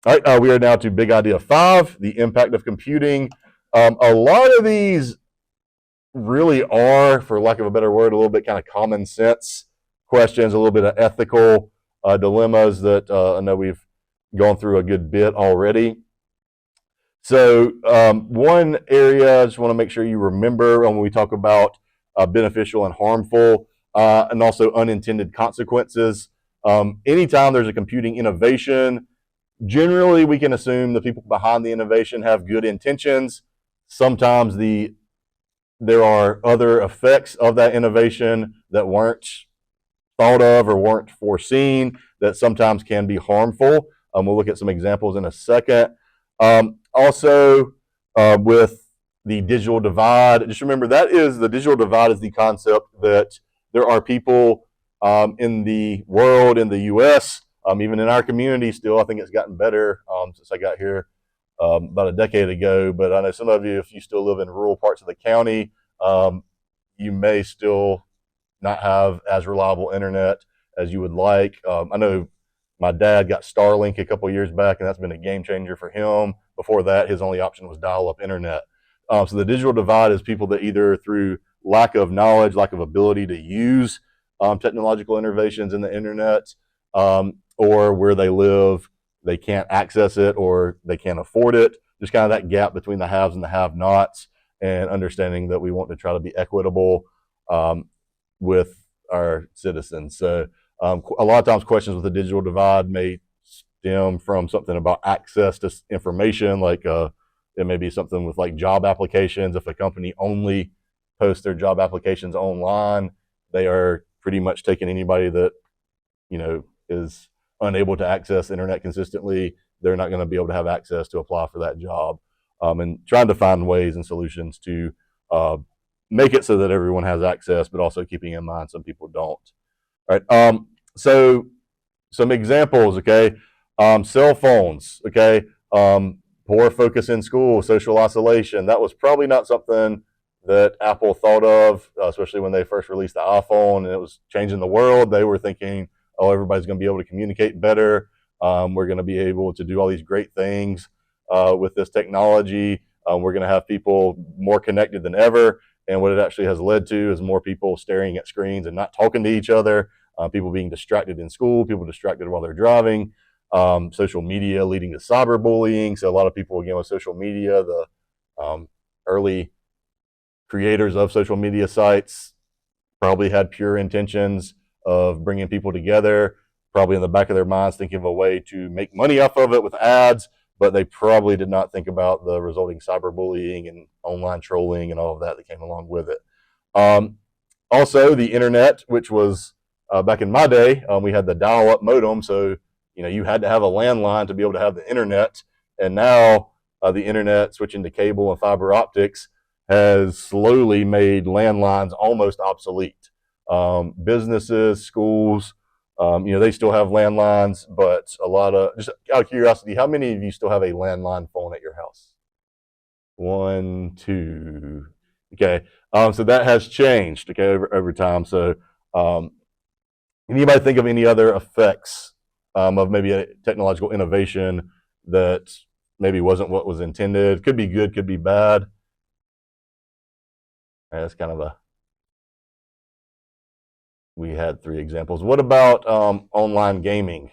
All right, we are now to big idea 5, the impact of computing. A lot of these really are, for lack of a better word, a little bit kind of common sense questions, a little bit of ethical dilemmas that I know we've gone through a good bit already. So one area I just want to make sure you remember when we talk about beneficial and harmful and also unintended consequences. Anytime there's a computing innovation, generally we can assume the people behind the innovation have good intentions. Sometimes there are other effects of that innovation that weren't thought of or weren't foreseen that sometimes can be harmful. We'll look at some examples in a second. Also, with the digital divide, just remember that is the digital divide is the concept that there are people in the world, in the U.S., even in our community still. I think it's gotten better since I got here about a decade ago. But I know some of you, if you still live in rural parts of the county, you may still not have as reliable internet as you would like. I know my dad got Starlink a couple years back, and that's been a game changer for him. Before that, his only option was dial-up internet. So the digital divide is people that either through lack of knowledge, lack of ability to use technological innovations in the internet, or where they live, they can't access it or they can't afford it. Just kind of that gap between the haves and the have-nots, and understanding that we want to try to be equitable with our citizens. So a lot of times questions with the digital divide may stem from something about access to information, like it may be something with like job applications. If a company only posts their job applications online, they are pretty much taking anybody that is unable to access the internet consistently. They're not going to be able to have access to apply for that job, and trying to find ways and solutions to make it so that everyone has access, but also keeping in mind some people don't. All right. So some examples. Okay. Cell phones. Okay. Poor focus in school, social isolation. That was probably not something that Apple thought of, especially when they first released the iPhone and it was changing the world. They were thinking, oh, everybody's going to be able to communicate better. We're going to be able to do all these great things with this technology. We're going to have people more connected than ever. And what it actually has led to is more people staring at screens and not talking to each other, people being distracted in school, people distracted while they're driving, social media leading to cyberbullying. So a lot of people, again, with social media, the early creators of social media sites probably had pure intentions of bringing people together, probably in the back of their minds thinking of a way to make money off of it with ads, but they probably did not think about the resulting cyberbullying and online trolling and all of that came along with it. Also, the internet, which was back in my day, we had the dial-up modem, so you had to have a landline to be able to have the internet. And now the internet, switching to cable and fiber optics, has slowly made landlines almost obsolete. Businesses, schools, they still have landlines, but a lot of, just out of curiosity, how many of you still have a landline phone at your house? 1, 2. Okay. So that has changed, okay, over time. So anybody think of any other effects of maybe a technological innovation that maybe wasn't what was intended? Could be good, could be bad. That's kind of we had 3 examples. What about online gaming?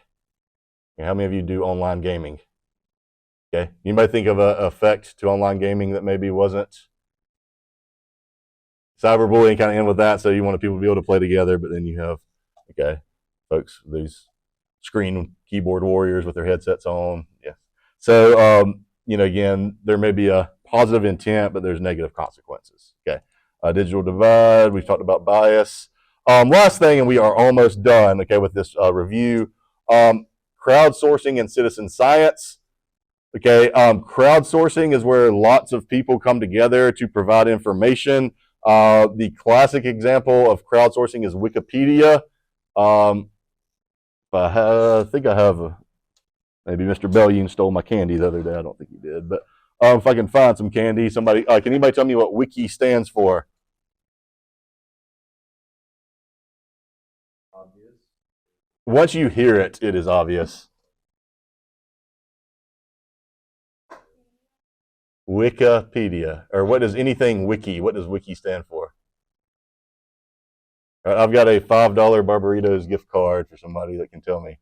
How many of you do online gaming? Okay. Anybody think of an effect to online gaming that maybe wasn't? Cyberbullying kind of end with that. So you want people to be able to play together, but then you have, okay, folks, these screen keyboard warriors with their headsets on. Yeah. So, again, there may be a positive intent, but there's negative consequences. Okay. Digital divide. We've talked about bias. Last thing, and we are almost done, okay, with this review. Crowdsourcing and citizen science. Okay, crowdsourcing is where lots of people come together to provide information. The classic example of crowdsourcing is Wikipedia. I think I have maybe Mr. Bellew stole my candy the other day. I don't think he did, but if I can find some candy, somebody can anybody tell me what Wiki stands for? Obvious. Once you hear it, it is obvious. Wikipedia, or what does anything wiki? What does wiki stand for? All right, I've got a $5 Barbaritos gift card for somebody that can tell me.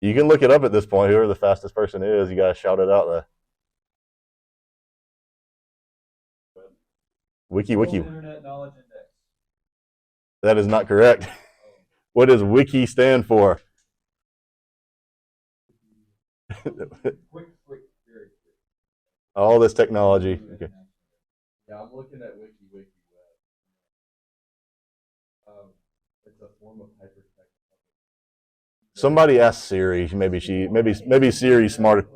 You can look it up at this point. Whoever the fastest person is, you gotta shout it out there. Wiki. Internet Knowledge Index. That is not correct. What does wiki stand for? Quick, very quick. All this technology. Okay. Yeah, I'm looking at wiki web. It's a form of hypertext. Somebody asked Siri. Maybe Siri's smarter.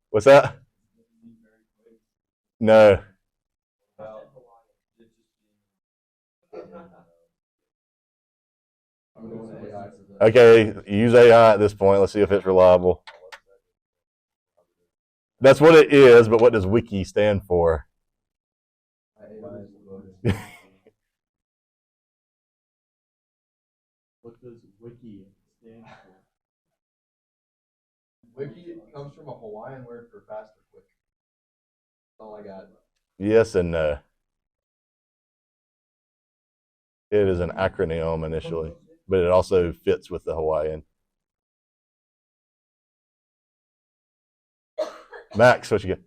What's that? No. Okay, use AI at this point. Let's see if it's reliable. That's what it is, but what does wiki stand for? What does wiki stand for? Wiki comes from a Hawaiian word for fast or quick. That's all I got. Yes and no. It is an acronym initially, but it also fits with the Hawaiian. Max, what you get?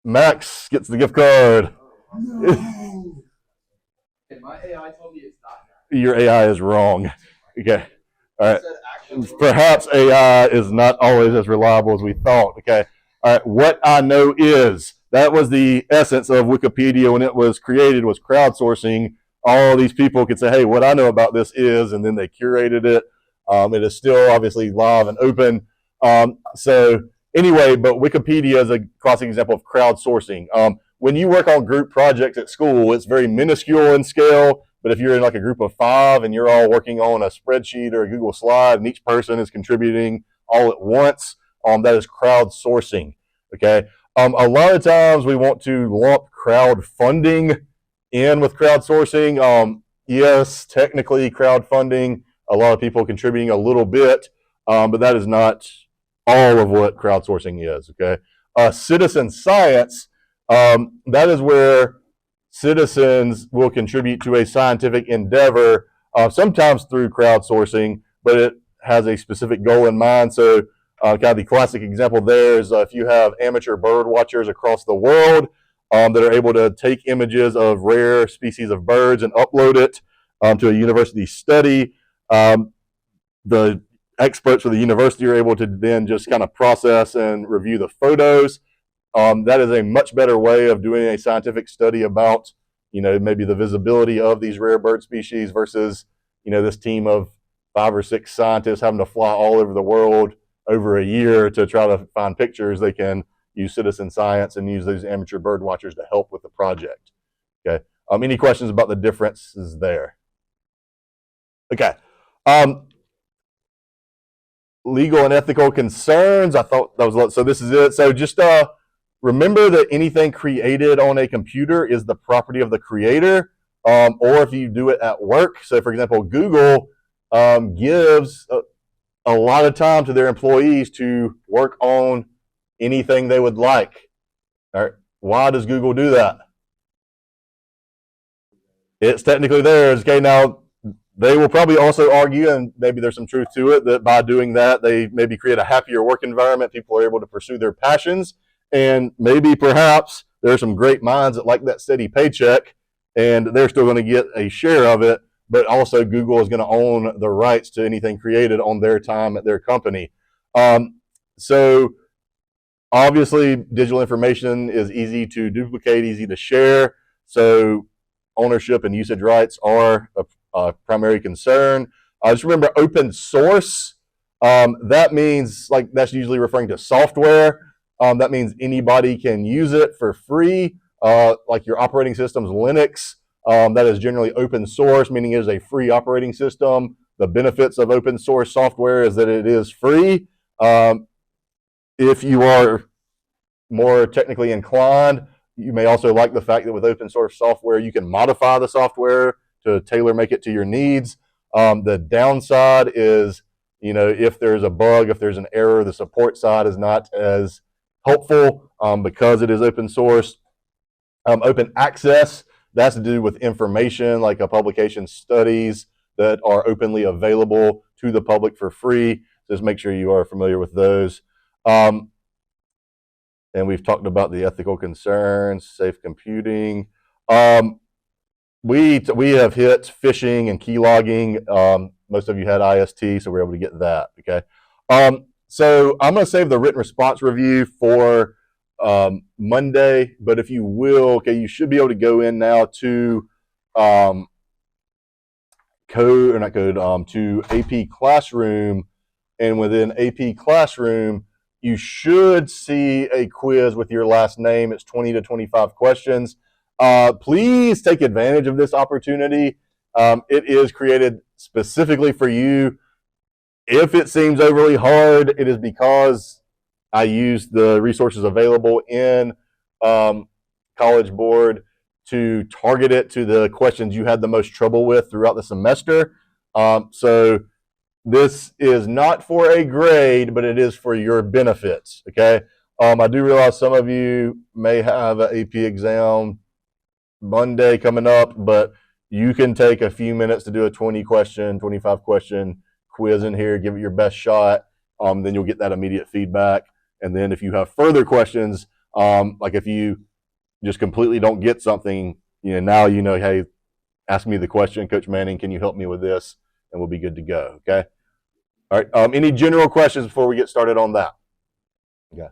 Max gets the gift card. No. Okay, my AI told me it's not. Your AI is wrong. Okay. All right. Perhaps AI is not always as reliable as we thought. Okay. All right. What I know is that was the essence of Wikipedia when it was created, was crowdsourcing. All these people could say, hey, what I know about this is, and then they curated it. It is still obviously live and open. So anyway, but Wikipedia is a classic example of crowdsourcing. When you work on group projects at school, it's very minuscule in scale. But if you're in like a group of 5 and you're all working on a spreadsheet or a Google slide and each person is contributing all at once, that is crowdsourcing. Okay. A lot of times we want to lump crowdfunding in with crowdsourcing. Yes, technically crowdfunding, a lot of people contributing a little bit, but that is not all of what crowdsourcing is. Okay. Citizen science, that is where citizens will contribute to a scientific endeavor, sometimes through crowdsourcing, but it has a specific goal in mind. So kind of the classic example there is if you have amateur bird watchers across the world that are able to take images of rare species of birds and upload it to a university study. The experts for the university are able to then just kind of process and review the photos. That is a much better way of doing a scientific study about, maybe the visibility of these rare bird species versus, this team of 5 or 6 scientists having to fly all over the world over a year to try to find pictures. They can use citizen science and use those amateur bird watchers to help with the project. Okay. Any questions about the differences there? Okay. Legal and ethical concerns. I thought that was, so this is it. So just remember that anything created on a computer is the property of the creator, or if you do it at work. So for example, Google gives a lot of time to their employees to work on anything they would like. All right. Why does Google do that? It's technically theirs. Okay, now they will probably also argue, and maybe there's some truth to it, that by doing that, they maybe create a happier work environment. People are able to pursue their passions. And maybe perhaps there are some great minds that like that steady paycheck, and they're still going to get a share of it. But also Google is going to own the rights to anything created on their time at their company. So obviously, digital information is easy to duplicate, easy to share. So ownership and usage rights are a primary concern. Just remember open source. That means, like, that's usually referring to software. That means anybody can use it for free, like your operating system's Linux. That is generally open source, meaning it is a free operating system. The benefits of open source software is that it is free. If you are more technically inclined, you may also like the fact that with open source software, you can modify the software to tailor make it to your needs. The downside is, if there's a bug, if there's an error, the support side is not as helpful because it is open source. Open access, that's to do with information like a publication studies that are openly available to the public for free. Just make sure you are familiar with those. And we've talked about the ethical concerns, safe computing. We have hit phishing and keylogging. Most of you had IST, so we're able to get that. Okay. So I'm going to save the written response review for Monday, but if you will, okay, you should be able to go in now to to AP Classroom, and within AP Classroom, you should see a quiz with your last name. It's 20 to 25 questions. Please take advantage of this opportunity. It is created specifically for you. If it seems overly hard, it is because I used the resources available in College Board to target it to the questions you had the most trouble with throughout the semester. So this is not for a grade, but it is for your benefits, okay? I do realize some of you may have an AP exam Monday coming up, but you can take a few minutes to do a 20 question, 25 question quiz in here, give it your best shot. Then you'll get that immediate feedback. And then if you have further questions, like if you just completely don't get something, now hey, ask me the question, Coach Manning, can you help me with this? And we'll be good to go, okay? All right, any general questions before we get started on that? Okay.